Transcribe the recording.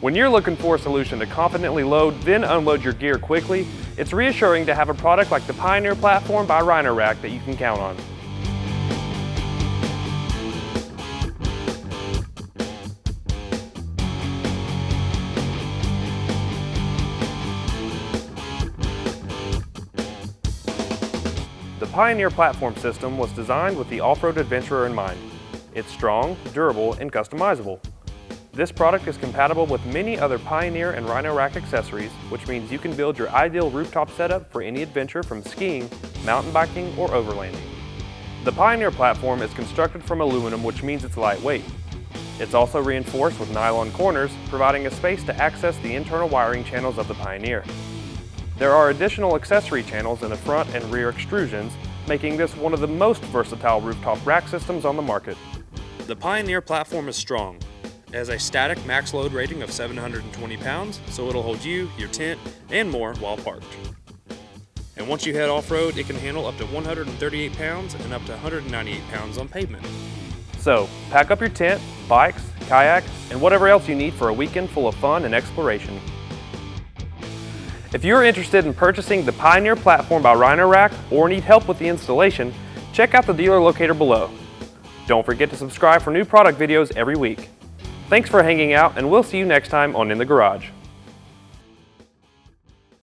When you're looking for a solution to confidently load, then unload your gear quickly, it's reassuring to have a product like the Pioneer platform by Rhino Rack that you can count on. The Pioneer platform system was designed with the off-road adventurer in mind. It's strong, durable, and customizable. This product is compatible with many other Pioneer and Rhino Rack accessories, which means you can build your ideal rooftop setup for any adventure from skiing, mountain biking, or overlanding. The Pioneer platform is constructed from aluminum, which means it's lightweight. It's also reinforced with nylon corners, providing a space to access the internal wiring channels of the Pioneer. There are additional accessory channels in the front and rear extrusions, making this one of the most versatile rooftop rack systems on the market. The Pioneer platform is strong. It has a static max load rating of 720 pounds, so it'll hold you, your tent, and more while parked. And once you head off-road, it can handle up to 138 pounds and up to 198 pounds on pavement. So, pack up your tent, bikes, kayak, and whatever else you need for a weekend full of fun and exploration. If you're interested in purchasing the Pioneer platform by Rhino Rack or need help with the installation, check out the dealer locator below. Don't forget to subscribe for new product videos every week. Thanks for hanging out, and we'll see you next time on In the Garage.